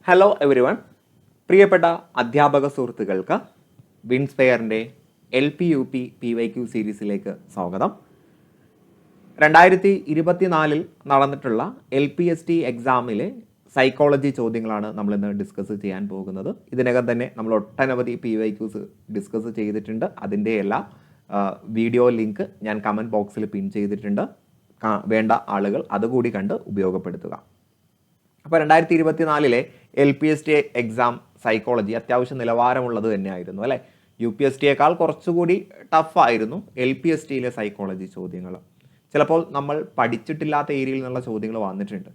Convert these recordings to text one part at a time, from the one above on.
Hello every one, പ്രിയപ്പെട്ട അധ്യാപക സുഹൃത്തുക്കൾക്ക് വിൻസ്പെയറിൻ്റെ LP-UP-PYQ സീരീസിലേക്ക് സ്വാഗതം. 2024 നടന്നിട്ടുള്ള LPST എക്സാമിലെ സൈക്കോളജി ചോദ്യങ്ങളാണ് നമ്മളിന്ന് ഡിസ്കസ് ചെയ്യാൻ പോകുന്നത്. ഇതിനകം തന്നെ നമ്മൾ ഒട്ടനവധി PYQs ഡിസ്കസ് ചെയ്തിട്ടുണ്ട്. അതിൻ്റെ എല്ലാ വീഡിയോ ലിങ്ക് ഞാൻ കമൻറ്റ് ബോക്സിൽ പിൻ ചെയ്തിട്ടുണ്ട്. വേണ്ട ആളുകൾ അതുകൂടി കണ്ട് ഉപയോഗപ്പെടുത്തുക. അപ്പോൾ 2024 LPST എക്സാം സൈക്കോളജി അത്യാവശ്യം നിലവാരമുള്ളത് തന്നെയായിരുന്നു അല്ലേ. UPSTയേക്കാൾ കുറച്ചുകൂടി ടഫായിരുന്നു LPSTയിലെ സൈക്കോളജി ചോദ്യങ്ങൾ. ചിലപ്പോൾ നമ്മൾ പഠിച്ചിട്ടില്ലാത്ത ഏരിയയിൽ നിന്നുള്ള ചോദ്യങ്ങൾ വന്നിട്ടുണ്ട്.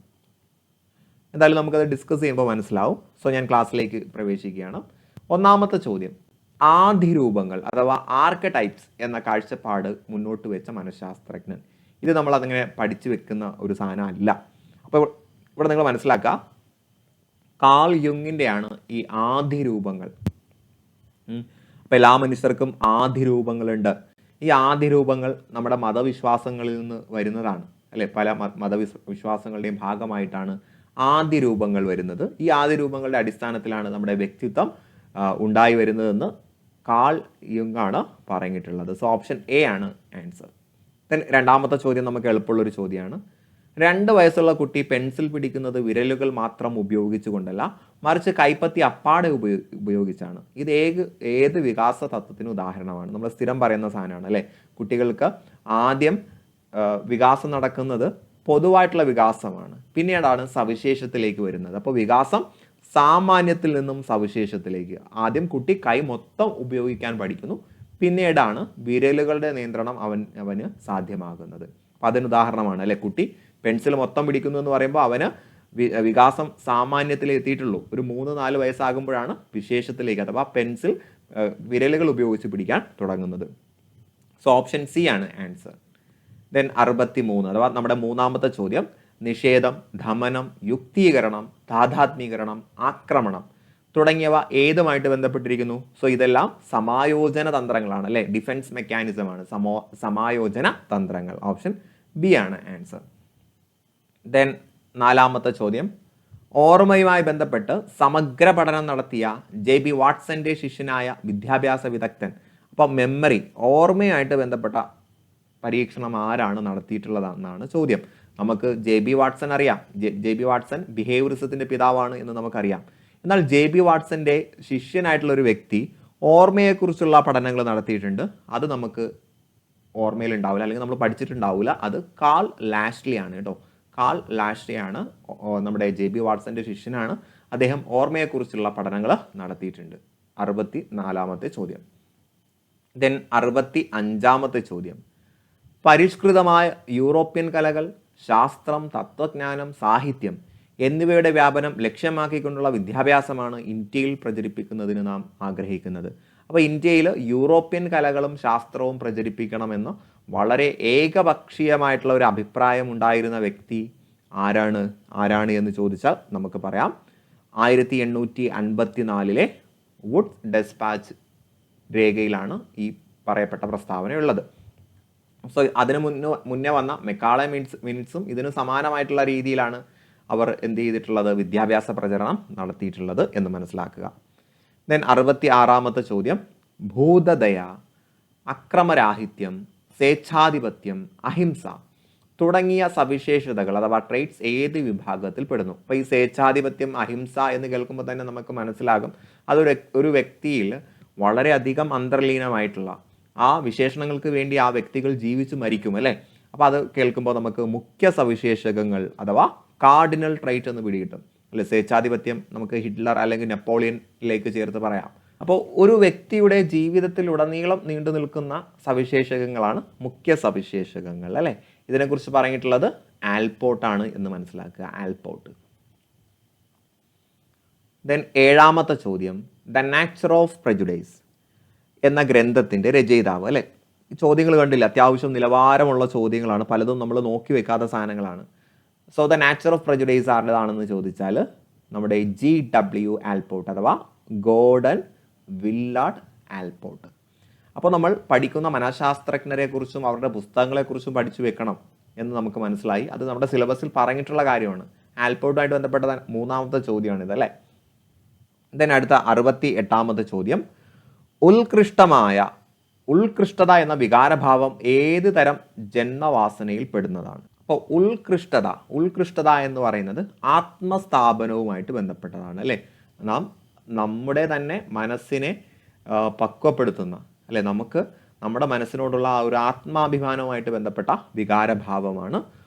എന്തായാലും നമുക്കത് ഡിസ്കസ് ചെയ്യുമ്പോൾ മനസ്സിലാവും. സോ ഞാൻ ക്ലാസ്സിലേക്ക് പ്രവേശിക്കുകയാണ്. ഒന്നാമത്തെ ചോദ്യം, ആദിരൂപങ്ങൾ അഥവാ ആർക്കടൈപ്സ് എന്ന കാഴ്ചപ്പാട് മുന്നോട്ട് വെച്ച മനഃശാസ്ത്രജ്ഞൻ. ഇത് നമ്മൾ അതിങ്ങനെ പഠിച്ചു വെക്കുന്ന ഒരു സാധനം അല്ല. അപ്പോൾ ഇവിടെ നിങ്ങൾ മനസ്സിലാക്കുക, കാൾ യുങ്ങിൻ്റെയാണ് ഈ ആദിരൂപങ്ങൾ. അപ്പോൾ എല്ലാ മനുഷ്യർക്കും ആദിരൂപങ്ങളുണ്ട്. ഈ ആദിരൂപങ്ങൾ നമ്മുടെ മതവിശ്വാസങ്ങളിൽ നിന്ന് വരുന്നതാണ് അല്ലെ. പല മതവിശ്വാസങ്ങളുടെയും ഭാഗമായിട്ടാണ് ആദിരൂപങ്ങൾ വരുന്നത്. ഈ ആദിരൂപങ്ങളുടെ അടിസ്ഥാനത്തിലാണ് നമ്മുടെ വ്യക്തിത്വം ഉണ്ടായി വരുന്നതെന്ന് കാൾ യുങ് ആണ് പറഞ്ഞിട്ടുള്ളത്. സോ ഓപ്ഷൻ എ ആണ് ആൻസർ. ദെൻ രണ്ടാമത്തെ ചോദ്യം നമുക്ക് എളുപ്പമുള്ളൊരു ചോദ്യമാണ്. 2 വയസ്സുള്ള കുട്ടി പെൻസിൽ പിടിക്കുന്നത് വിരലുകൾ മാത്രം ഉപയോഗിച്ചുകൊണ്ടല്ല, മറിച്ച് കൈപ്പത്തി അപ്പാടെ ഉപയോഗിച്ചാണ്. ഇത് ഏത് വികാസ തത്വത്തിന് ഉദാഹരണമാണ്? നമ്മൾ സ്ഥിരം പറയുന്ന സാധനമാണ് അല്ലേ. കുട്ടികൾക്ക് ആദ്യം വികാസം നടക്കുന്നത് പൊതുവായിട്ടുള്ള വികാസമാണ്, പിന്നീടാണ് സവിശേഷത്തിലേക്ക് വരുന്നത്. അപ്പോൾ വികാസം സാമാന്യത്തിൽ നിന്നും സവിശേഷത്തിലേക്ക്. ആദ്യം കുട്ടി കൈ മൊത്തം ഉപയോഗിക്കാൻ പഠിക്കുന്നു, പിന്നീടാണ് വിരലുകളുടെ നിയന്ത്രണം അവന് സാധ്യമാകുന്നത്. അപ്പോൾ അതിന് ഉദാഹരണമാണ് അല്ലെ. കുട്ടി പെൻസിൽ മൊത്തം പിടിക്കുന്നു എന്ന് പറയുമ്പോൾ അവന് വികാസം സാമാന്യത്തിൽ എത്തിയിട്ടുള്ളൂ. ഒരു 3-4 വയസ്സാകുമ്പോഴാണ് വിശേഷത്തിലേക്ക് അഥവാ പെൻസിൽ വിരലുകൾ ഉപയോഗിച്ച് പിടിക്കാൻ തുടങ്ങുന്നത്. സോ ഓപ്ഷൻ സി ആണ് ആൻസർ. ദെൻ 63 അഥവാ നമ്മുടെ മൂന്നാമത്തെ ചോദ്യം, നിഷേധം, ദമനം, യുക്തീകരണം, താദാത്മീകരണം, ആക്രമണം തുടങ്ങിയവ ഏതുമായിട്ട് ബന്ധപ്പെട്ടിരിക്കുന്നു? സോ ഇതെല്ലാം സമായോജന തന്ത്രങ്ങളാണ് അല്ലെ. ഡിഫൻസ് മെക്കാനിസമാണ് സമായോജന തന്ത്രങ്ങൾ. ഓപ്ഷൻ ബി ആണ് ആൻസർ. ദെൻ നാലാമത്തെ ചോദ്യം, ഓർമ്മയുമായി ബന്ധപ്പെട്ട് സമഗ്ര പഠനം നടത്തിയ JB വാട്സന്റെ ശിഷ്യനായ വിദ്യാഭ്യാസ വിദഗ്ധൻ. അപ്പം മെമ്മറി, ഓർമ്മയായിട്ട് ബന്ധപ്പെട്ട പരീക്ഷണം ആരാണ് നടത്തിയിട്ടുള്ളതെന്നാണ് ചോദ്യം. നമുക്ക് JB വാട്സൺ അറിയാം. JB വാട്സൺ ബിഹേവിയറിസത്തിന്റെ പിതാവാണ് എന്ന് നമുക്കറിയാം. എന്നാൽ JB വാട്സന്റെ ശിഷ്യനായിട്ടുള്ള ഒരു വ്യക്തി ഓർമ്മയെക്കുറിച്ചുള്ള പഠനങ്ങൾ നടത്തിയിട്ടുണ്ട്. അത് നമുക്ക് ഓർമ്മയിൽ ഉണ്ടാവില്ല, അല്ലെങ്കിൽ നമ്മൾ പഠിച്ചിട്ടുണ്ടാവില്ല. അത് കാൾ ലാഷ്ലി ആണ് കേട്ടോ. കാൾ ലാഷ്ലി ആണ് നമ്മുടെ JB വാട്സന്റെ ശിഷ്യനാണ്. അദ്ദേഹം ഓർമ്മയെക്കുറിച്ചുള്ള പഠനങ്ങൾ നടത്തിയിട്ടുണ്ട്. 64 ചോദ്യം. ദെൻ 65 ചോദ്യം, പരിഷ്കൃതമായ യൂറോപ്യൻ കലകൾ, ശാസ്ത്രം, തത്വജ്ഞാനം, സാഹിത്യം എന്നിവയുടെ വ്യാപനം ലക്ഷ്യമാക്കിക്കൊണ്ടുള്ള വിദ്യാഭ്യാസമാണ് ഇന്ത്യയിൽ പ്രചരിപ്പിക്കുന്നതിന് നാം ആഗ്രഹിക്കുന്നത്. അപ്പോൾ ഇന്ത്യയിൽ യൂറോപ്യൻ കലകളും ശാസ്ത്രവും പ്രചരിപ്പിക്കണമെന്ന് വളരെ ഏകപക്ഷീയമായിട്ടുള്ള ഒരു അഭിപ്രായം ഉണ്ടായിരുന്ന വ്യക്തി ആരാണ് എന്ന് ചോദിച്ചാൽ നമുക്ക് പറയാം 1854 വുഡ് ഡെസ്പാച്ച് രേഖയിലാണ് ഈ പറയപ്പെട്ട പ്രസ്താവനയുള്ളത്. സോ അതിന് മുന്നേ വന്ന മെക്കാളെ മിനിറ്റ്സും ഇതിന് സമാനമായിട്ടുള്ള രീതിയിലാണ് അവർ എന്ത് ചെയ്തിട്ടുള്ളത്? വിദ്യാഭ്യാസ പ്രചരണം നടത്തിയിട്ടുള്ളത് എന്ന് മനസ്സിലാക്കുക. ദെൻ 66 ചോദ്യം, ഭൂതദയ, അക്രമരാഹിത്യം, സ്വേച്ഛാധിപത്യം, അഹിംസ തുടങ്ങിയ സവിശേഷതകൾ അഥവാ ട്രേറ്റ്സ് ഏത് വിഭാഗത്തിൽ പെടുന്നു? അപ്പോൾ ഈ സ്വേച്ഛാധിപത്യം, അഹിംസ എന്ന് കേൾക്കുമ്പോൾ തന്നെ നമുക്ക് മനസ്സിലാകും ഒരു വ്യക്തിയിൽ വളരെയധികം അന്തർലീനമായിട്ടുള്ള ആ വിശേഷണങ്ങൾക്ക് വേണ്ടി ആ വ്യക്തികൾ ജീവിച്ചു മരിക്കും അല്ലേ. അപ്പോൾ അത് കേൾക്കുമ്പോൾ നമുക്ക് മുഖ്യ സവിശേഷകങ്ങൾ അഥവാ കാർഡിനൽ ട്രൈറ്റ് എന്ന് പിടികിട്ടും അല്ലെ. സ്വേച്ഛാധിപത്യം നമുക്ക് ഹിറ്റ്ലർ അല്ലെങ്കിൽ നെപ്പോളിയനിലേക്ക് ചേർത്ത് പറയാം. അപ്പോൾ ഒരു വ്യക്തിയുടെ ജീവിതത്തിൽ ഉടനീളം നീണ്ടു നിൽക്കുന്ന സവിശേഷകങ്ങളാണ് മുഖ്യ സവിശേഷകങ്ങൾ അല്ലെ. ഇതിനെക്കുറിച്ച് പറഞ്ഞിട്ടുള്ളത് ആൽപോർട്ടാണ് എന്ന് മനസ്സിലാക്കുക. ആൽപോർട്ട്. ദെൻ 7 ചോദ്യം, ദ നാച്ചർ ഓഫ് പ്രെജുഡൈസ് എന്ന ഗ്രന്ഥത്തിൻ്റെ രചയിതാവ് അല്ലെ. ഈ ചോദ്യങ്ങൾ കണ്ടില്ല, അത്യാവശ്യം നിലവാരമുള്ള ചോദ്യങ്ങളാണ്. പലതും നമ്മൾ നോക്കി വെക്കാത്ത സാധനങ്ങളാണ്. So the nature of prejudice ആരുടേതാണെന്ന് ചോദിച്ചാൽ നമ്മുടെ GW ആൽപോർട്ട് അഥവാ ഗോർഡൻ വില്ലാർഡ് ആൽപോർട്ട്. അപ്പോൾ നമ്മൾ പഠിക്കുന്ന മനഃശാസ്ത്രജ്ഞരെ കുറിച്ചും അവരുടെ പുസ്തകങ്ങളെക്കുറിച്ചും പഠിച്ചു വെക്കണം എന്ന് നമുക്ക് മനസ്സിലായി. അത് നമ്മുടെ സിലബസിൽ പറഞ്ഞിട്ടുള്ള കാര്യമാണ്. ആൽപോർട്ടുമായിട്ട് ബന്ധപ്പെട്ട 3ാമത്തെ ചോദ്യമാണിത് അല്ലേ. ദെൻ അടുത്ത 68ാമത്തെ ചോദ്യം, ഉത്കൃഷ്ടത എന്ന വികാരഭാവം ഏത് തരം ജന്മവാസനയിൽ പെടുന്നതാണ്? അപ്പോൾ ഉത്കൃഷ്ടത എന്ന് പറയുന്നത് ആത്മസ്ഥാപനവുമായിട്ട് ബന്ധപ്പെട്ടതാണ് അല്ലേ. നാം നമ്മുടെ തന്നെ മനസ്സിനെ പക്വപ്പെടുത്തുന്ന അല്ലെ, നമുക്ക് നമ്മുടെ മനസ്സിനോടുള്ള ആ ഒരു ആത്മാഭിമാനവുമായിട്ട് ബന്ധപ്പെട്ട വികാരഭാവമാണ്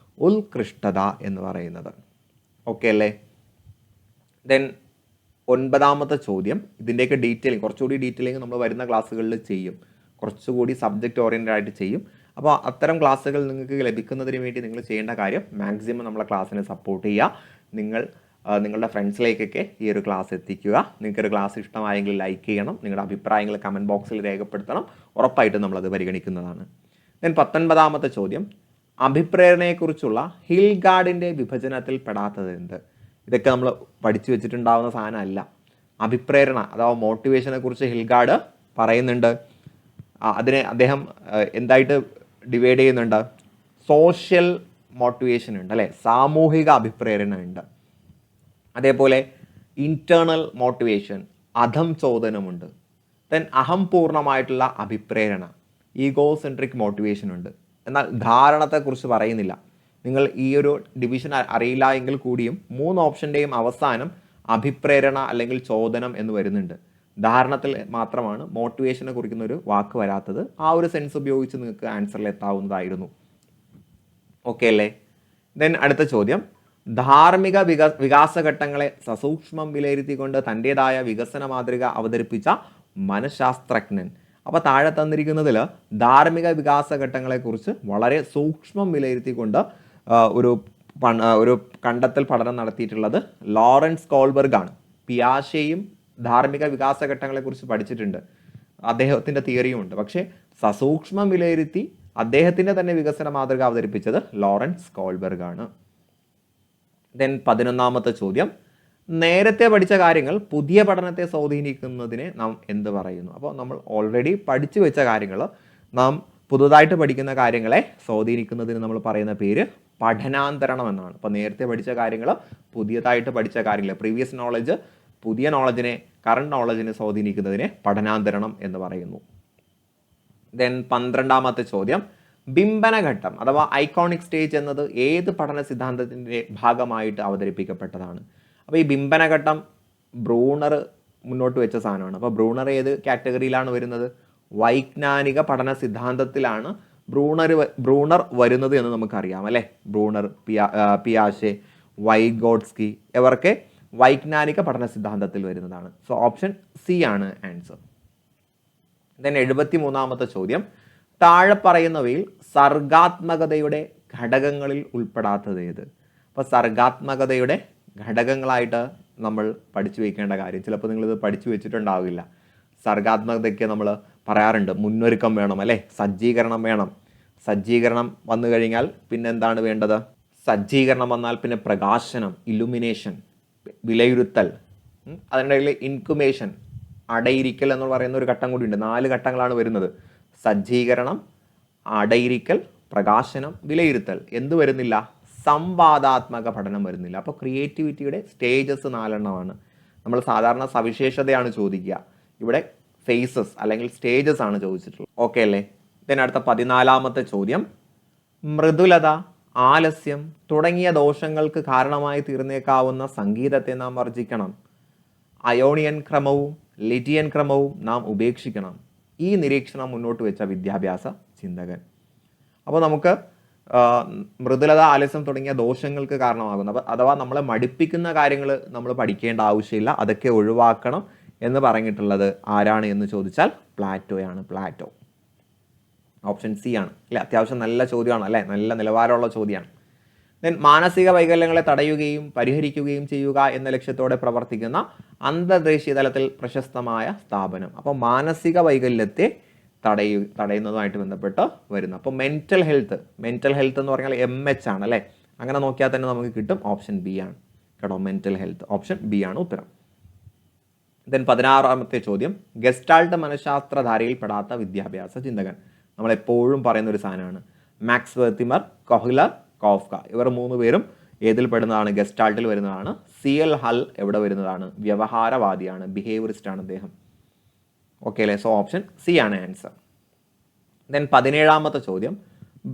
ഉത്കൃഷ്ടത എന്ന് പറയുന്നത്. ഓക്കെ അല്ലേ. ദെൻ 9ാമത്തെ ചോദ്യം, ഇതിൻ്റെയൊക്കെ കുറച്ചുകൂടി ഡീറ്റെയിലിംഗ് നമ്മൾ വരുന്ന ക്ലാസ്സുകളിൽ ചെയ്യും, കുറച്ചുകൂടി സബ്ജക്റ്റ് ഓറിയൻറ്റഡ് ആയിട്ട് ചെയ്യും. അപ്പോൾ അത്തരം ക്ലാസ്സുകൾ നിങ്ങൾക്ക് ലഭിക്കുന്നതിന് വേണ്ടി നിങ്ങൾ ചെയ്യേണ്ട കാര്യം മാക്സിമം നമ്മളെ ക്ലാസ്സിനെ സപ്പോർട്ട് ചെയ്യുക. നിങ്ങളുടെ ഫ്രണ്ട്സിലേക്കൊക്കെ ഈ ഒരു ക്ലാസ് എത്തിക്കുക. നിങ്ങൾക്കൊരു ക്ലാസ് ഇഷ്ടമായെങ്കിൽ ലൈക്ക് ചെയ്യണം, നിങ്ങളുടെ അഭിപ്രായങ്ങൾ കമൻറ്റ് ബോക്സിൽ രേഖപ്പെടുത്തണം. ഉറപ്പായിട്ടും നമ്മളത് പരിഗണിക്കുന്നതാണ്. ദെൻ 19ാമത്തെ ചോദ്യം, അഭിപ്രേരണയെക്കുറിച്ചുള്ള ഹിൽഗാർഡിൻ്റെ വിഭജനത്തിൽ പെടാത്തത് എന്ത്? ഇതൊക്കെ നമ്മൾ പഠിച്ചു വെച്ചിട്ടുണ്ടാവുന്ന സാധനമല്ല. അഭിപ്രേരണ അഥവാ മോട്ടിവേഷനെ കുറിച്ച് ഹിൽഗാർഡ് പറയുന്നുണ്ട്. അതിനെ അദ്ദേഹം എന്തായിട്ട് ഡിവൈഡ് ചെയ്യുന്നുണ്ട്? സോഷ്യൽ മോട്ടിവേഷൻ ഉണ്ട് അല്ലേ, സാമൂഹിക അഭിപ്രേരണ ഉണ്ട്. അതേപോലെ ഇൻറ്റേർണൽ മോട്ടിവേഷൻ, അധംചോദനമുണ്ട്. ദെൻ അഹംപൂർണമായിട്ടുള്ള അഭിപ്രേരണ, ഈഗോസെൻട്രിക് മോട്ടിവേഷൻ ഉണ്ട്. എന്നാൽ ധാരണത്തെക്കുറിച്ച് പറയുന്നില്ല. നിങ്ങൾ ഈ ഒരു ഡിവിഷൻ അറിയില്ല എങ്കിൽ കൂടിയും 3 ഓപ്ഷൻ്റെയും അവസാനം അഭിപ്രേരണ അല്ലെങ്കിൽ ചോദനം എന്ന് വരുന്നുണ്ട്. ധാരണത്തിൽ മാത്രമാണ് മോട്ടിവേഷനെ കുറിക്കുന്ന ഒരു വാക്ക് വരാത്തത്. ആ ഒരു സെൻസ് ഉപയോഗിച്ച് നിങ്ങൾക്ക് ആൻസറിൽ എത്താവുന്നതായിരുന്നു. ഓക്കെ അല്ലേ. ദെൻ അടുത്ത ചോദ്യം, ധാർമ്മിക വികാസഘട്ടങ്ങളെ സസൂക്ഷ്മം വിലയിരുത്തിക്കൊണ്ട് തൻ്റെതായ വികസന മാതൃക അവതരിപ്പിച്ച മനഃശാസ്ത്രജ്ഞൻ. അപ്പോൾ താഴെ തന്നിരിക്കുന്നതിൽ ധാർമ്മിക വികാസഘട്ടങ്ങളെക്കുറിച്ച് വളരെ സൂക്ഷ്മം വിലയിരുത്തിക്കൊണ്ട് ഒരു കണ്ടെത്തൽ പഠനം നടത്തിയിട്ടുള്ളത് ലോറൻസ് കോൾബർഗ് ആണ്. പിയാഷെയും ധാർമ്മിക വികാസഘട്ടങ്ങളെക്കുറിച്ച് പഠിച്ചിട്ടുണ്ട്, അദ്ദേഹത്തിൻ്റെ തിയറിയുമുണ്ട്. പക്ഷേ സസൂക്ഷ്മം വിലയിരുത്തി അദ്ദേഹത്തിൻ്റെ തന്നെ വികസന മാതൃക അവതരിപ്പിച്ചത് ലോറൻസ് കോൾബർഗ് ആണ്. ദെൻ 11ാമത്തെ ചോദ്യം, നേരത്തെ പഠിച്ച കാര്യങ്ങൾ പുതിയ പഠനത്തെ സ്വാധീനിക്കുന്നതിനെ നാം എന്ത് പറയുന്നു? അപ്പോൾ നമ്മൾ ഓൾറെഡി പഠിച്ചു വെച്ച കാര്യങ്ങൾ നാം പുതുതായിട്ട് പഠിക്കുന്ന കാര്യങ്ങളെ സ്വാധീനിക്കുന്നതിന് നമ്മൾ പറയുന്ന പേര് പഠനാന്തരണം എന്നാണ്. അപ്പോൾ നേരത്തെ പഠിച്ച കാര്യങ്ങൾ പുതിയതായിട്ട് പഠിച്ച കാര്യങ്ങൾ, പ്രീവിയസ് നോളജ് പുതിയ നോളജിനെ കറണ്ട് നോളജിനെ സ്വാധീനിക്കുന്നതിനെ പഠനാന്തരണം എന്ന് പറയുന്നു. ദെൻ 12ാമത്തെ ചോദ്യം, ബിംബനഘട്ടം അഥവാ ഐക്കോണിക് സ്റ്റേജ് എന്നത് ഏത് പഠന സിദ്ധാന്തത്തിൻ്റെ ഭാഗമായിട്ട് അവതരിപ്പിക്കപ്പെട്ടതാണ്? അപ്പോൾ ഈ ബിംബനഘട്ടം ബ്രൂണർ മുന്നോട്ട് വെച്ച സാധനമാണ്. അപ്പോൾ ബ്രൂണർ ഏത് കാറ്റഗറിയിലാണ് വരുന്നത്? വൈജ്ഞാനിക പഠന സിദ്ധാന്തത്തിലാണ് ബ്രൂണർ വരുന്നത് എന്ന് നമുക്കറിയാം അല്ലേ. ബ്രൂണർ, പിയാഷെ, വൈഗോട്സ്കി ഇവർക്ക് വൈജ്ഞാനിക പഠന സിദ്ധാന്തത്തിൽ വരുന്നതാണ്. സോ ഓപ്ഷൻ സി ആണ് ആൻസർ. ദെൻ 73ാമത്തെ ചോദ്യം, താഴെ പറയുന്നവയിൽ സർഗാത്മകതയുടെ ഘടകങ്ങളിൽ ഉൾപ്പെടാത്തത് ഏത്? അപ്പോൾ സർഗാത്മകതയുടെ ഘടകങ്ങളായിട്ട് നമ്മൾ പഠിച്ചു വയ്ക്കേണ്ട കാര്യം, ചിലപ്പോൾ നിങ്ങളിത് പഠിച്ചു വെച്ചിട്ടുണ്ടാവില്ല. സർഗാത്മകതയ്ക്ക് നമ്മൾ പറയാറുണ്ട് മുന്നൊരുക്കം വേണം അല്ലേ, സജ്ജീകരണം വേണം. സജ്ജീകരണം വന്നു കഴിഞ്ഞാൽ പിന്നെ എന്താണ് വേണ്ടത്? സജ്ജീകരണം വന്നാൽ പിന്നെ പ്രകാശനം, ഇലുമിനേഷൻ, വിലയിരുത്തൽ, അതിനിടയിൽ ഇൻകുമേഷൻ, അടയിരിക്കൽ എന്ന് പറയുന്ന ഒരു ഘട്ടം കൂടി ഉണ്ട്. 4 ഘട്ടങ്ങളാണ് വരുന്നത്. സജ്ജീകരണം, അടയിരിക്കൽ, പ്രകാശനം, വിലയിരുത്തൽ. എന്ത് വരുന്നില്ല? സംവാദാത്മക പഠനം വരുന്നില്ല. അപ്പോൾ ക്രിയേറ്റിവിറ്റിയുടെ സ്റ്റേജസ് 4 നമ്മൾ സാധാരണ സവിശേഷതയാണ് ചോദിക്കുക, ഇവിടെ ഫേസസ് അല്ലെങ്കിൽ സ്റ്റേജസ് ആണ് ചോദിച്ചിട്ടുള്ളത്. ഓക്കെ അല്ലേ. ദെൻ അടുത്ത 14ാമത്തെ ചോദ്യം, മൃദുലത, ആലസ്യം തുടങ്ങിയ ദോഷങ്ങൾക്ക് കാരണമായി തീർന്നേക്കാവുന്ന സംഗീതത്തെ നാം വർജിക്കണം. അയോണിയൻ ക്രമവും ലിറ്റിയൻ ക്രമവും നാം ഉപേക്ഷിക്കണം. ഈ നിരീക്ഷണം മുന്നോട്ട് വെച്ച വിദ്യാഭ്യാസ ചിന്തകൻ. അപ്പോൾ നമുക്ക് മൃദുലത, ആലസ്യം തുടങ്ങിയ ദോഷങ്ങൾക്ക് കാരണമാകുന്ന അഥവാ നമ്മളെ മടുപ്പിക്കുന്ന കാര്യങ്ങൾ നമ്മൾ പഠിക്കേണ്ട ആവശ്യമില്ല, അതൊക്കെ ഒഴിവാക്കണം എന്ന് പറഞ്ഞിട്ടുള്ളത് ആരാണ് എന്ന് ചോദിച്ചാൽ പ്ലാറ്റോയാണ്. പ്ലാറ്റോ. ഓപ്ഷൻ സി ആണ് അല്ലേ. അത്യാവശ്യം നല്ല ചോദ്യമാണ് അല്ലേ, നല്ല നിലവാരമുള്ള ചോദ്യമാണ്. ദെൻ മാനസിക വൈകല്യങ്ങളെ തടയുകയും പരിഹരിക്കുകയും ചെയ്യുക എന്ന ലക്ഷ്യത്തോടെ പ്രവർത്തിക്കുന്ന അന്തർദേശീയ തലത്തിൽ പ്രശസ്തമായ സ്ഥാപനം. അപ്പോൾ മാനസിക വൈകല്യത്തെ തടയുന്നതുമായിട്ട് ബന്ധപ്പെട്ട് വരുന്നു. അപ്പോൾ മെൻ്റൽ ഹെൽത്ത് എന്ന് പറഞ്ഞാൽ MH ആണ് അല്ലേ. അങ്ങനെ നോക്കിയാൽ തന്നെ നമുക്ക് കിട്ടും ഓപ്ഷൻ ബി ആണ് കേട്ടോ. മെൻ്റൽ ഹെൽത്ത് ഓപ്ഷൻ ബി ആണ് ഉത്തരം. ദെൻ 16ാമത്തെ ചോദ്യം, ഗസ്റ്റാൾട്ട് മനഃശാസ്ത്രധാരയിൽ പെടാത്ത വിദ്യാഭ്യാസ ചിന്തകൻ. നമ്മളെപ്പോഴും പറയുന്ന ഒരു സാധനമാണ്. Max Wertheimer, Kohler, Koffka. ഇവർ 3 പേരും ഏതിൽ പെടുന്നതാണ്? ഗസ്റ്റാൾട്ടിൽ വരുന്നതാണ്. CL ഹൽ എവിടെ വരുന്നതാണ്? വ്യവഹാരവാദിയാണ്, ബിഹേവിയറിസ്റ്റ് ആണ് അദ്ദേഹം. ഓക്കെ അല്ലേ? സോ ഓപ്ഷൻ സി ആണ് ആൻസർ. ദെൻ 17ാമത്തെ ചോദ്യം,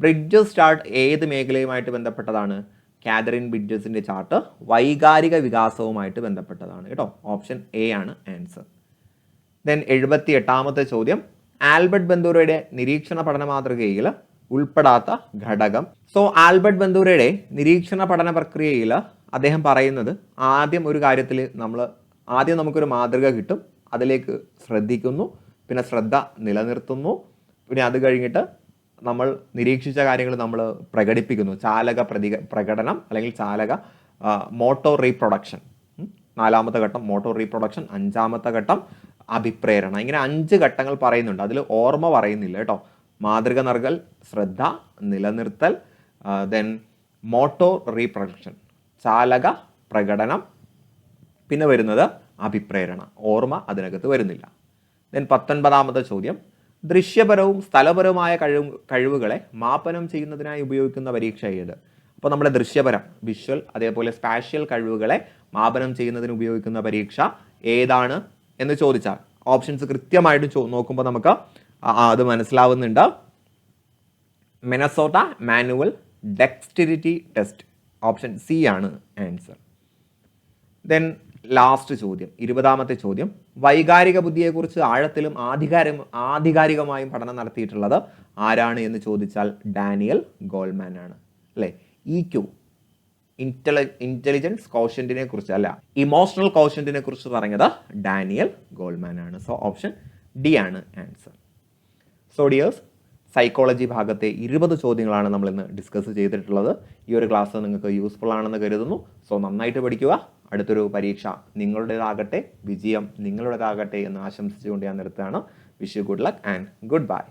ബ്രിഡ്ജസ് ചാർട്ട് ഏത് മേഖലയുമായിട്ട് ബന്ധപ്പെട്ടതാണ്? കാതറിൻ ബ്രിഡ്ജസിന്റെ ചാർട്ട് വൈകാരിക വികാസവുമായിട്ട് ബന്ധപ്പെട്ടതാണ് കേട്ടോ. ഓപ്ഷൻ എ ആണ് ആൻസർ. ദെൻ 78ാമത്തെ ചോദ്യം, ആൽബർട്ട് ബന്ദൂരയുടെ നിരീക്ഷണ പഠന മാതൃകയിൽ ഉൾപ്പെടാത്ത ഘടകം. സോ ആൽബർട്ട് ബന്ദൂരയുടെ നിരീക്ഷണ പഠന പ്രക്രിയയിൽ അദ്ദേഹം പറയുന്നത് ആദ്യം ഒരു കാര്യത്തിൽ ആദ്യം നമുക്കൊരു മാതൃക കിട്ടും, അതിലേക്ക് ശ്രദ്ധിക്കുന്നു, പിന്നെ ശ്രദ്ധ നിലനിർത്തുന്നു, പിന്നെ അത് കഴിഞ്ഞിട്ട് നമ്മൾ നിരീക്ഷിച്ച കാര്യങ്ങൾ നമ്മൾ പ്രകടിപ്പിക്കുന്നു, പ്രകടനം അല്ലെങ്കിൽ മോട്ടോർ റീപ്രൊഡക്ഷൻ. 4ാമത്തെ ഘട്ടം മോട്ടോർ റീപ്രൊഡക്ഷൻ, 5ാമത്തെ ഘട്ടം അഭിപ്രേരണ. ഇങ്ങനെ 5 ഘട്ടങ്ങൾ പറയുന്നുണ്ട്. അതിൽ ഓർമ്മ പറയുന്നില്ല കേട്ടോ. മാതൃക നൽകൽ, ശ്രദ്ധ നിലനിർത്തൽ, ദെൻ മോട്ടോർ റീപ്രൊഡക്ഷൻ, പ്രകടനം, പിന്നെ വരുന്നത് അഭിപ്രേരണ. ഓർമ്മ അതിനകത്ത് വരുന്നില്ല. ദെൻ 19ാമത്തെ ചോദ്യം, ദൃശ്യപരവും സ്ഥലപരവുമായ കഴിവുകളെ മാപനം ചെയ്യുന്നതിനായി ഉപയോഗിക്കുന്ന പരീക്ഷ ഏത്? അപ്പോൾ നമ്മുടെ ദൃശ്യപരം, വിഷ്വൽ, അതേപോലെ സ്പാഷ്യൽ കഴിവുകളെ മാപനം ചെയ്യുന്നതിന് ഉപയോഗിക്കുന്ന പരീക്ഷ ഏതാണ് എന്ന് ചോദിച്ചാൽ ഓപ്ഷൻസ് കൃത്യമായിട്ട് നോക്കുമ്പോൾ നമുക്ക് അത് മനസ്സിലാവുന്നുണ്ട്. Minnesota manual dexterity test. Option C ആണ് ആൻസർ. ദെൻ ലാസ്റ്റ് ചോദ്യം, 20ാമത്തെ ചോദ്യം, വൈകാരിക ബുദ്ധിയെക്കുറിച്ച് ആഴത്തിലും ആധികാരികമായും പഠനം നടത്തിയിട്ടുള്ളത് ആരാണ് എന്ന് ചോദിച്ചാൽ ഡാനിയൽ ഗോൾമാൻ ആണ് അല്ലേ. EQ, ഇന്റലിജൻസ് കോഷ്യന്റിനെ കുറിച്ച് അല്ല, ഇമോഷണൽ കോഷ്യന്റിനെ കുറിച്ച് പറഞ്ഞത് ഡാനിയൽ ഗോൾമാൻ ആണ്. സോ ഓപ്ഷൻ ഡി ആണ് ആൻസർ. സോ ഡിയേഴ്സ്, സൈക്കോളജി ഭാഗത്തെ 20 ചോദ്യങ്ങളാണ് നമ്മൾ ഇന്ന് ഡിസ്കസ് ചെയ്തിട്ടുള്ളത്. ഈ ഒരു ക്ലാസ് നിങ്ങൾക്ക് യൂസ്ഫുൾ ആണെന്ന് കരുതുന്നു. സോ നന്നായിട്ട് പഠിക്കുക. അടുത്തൊരു പരീക്ഷ നിങ്ങളുടേതാകട്ടെ, വിജയം നിങ്ങളുടേതാകട്ടെ എന്ന് ആശംസിച്ചുകൊണ്ട് ഞാൻ നിർത്തുകയാണ്. Wish you good luck and good bye.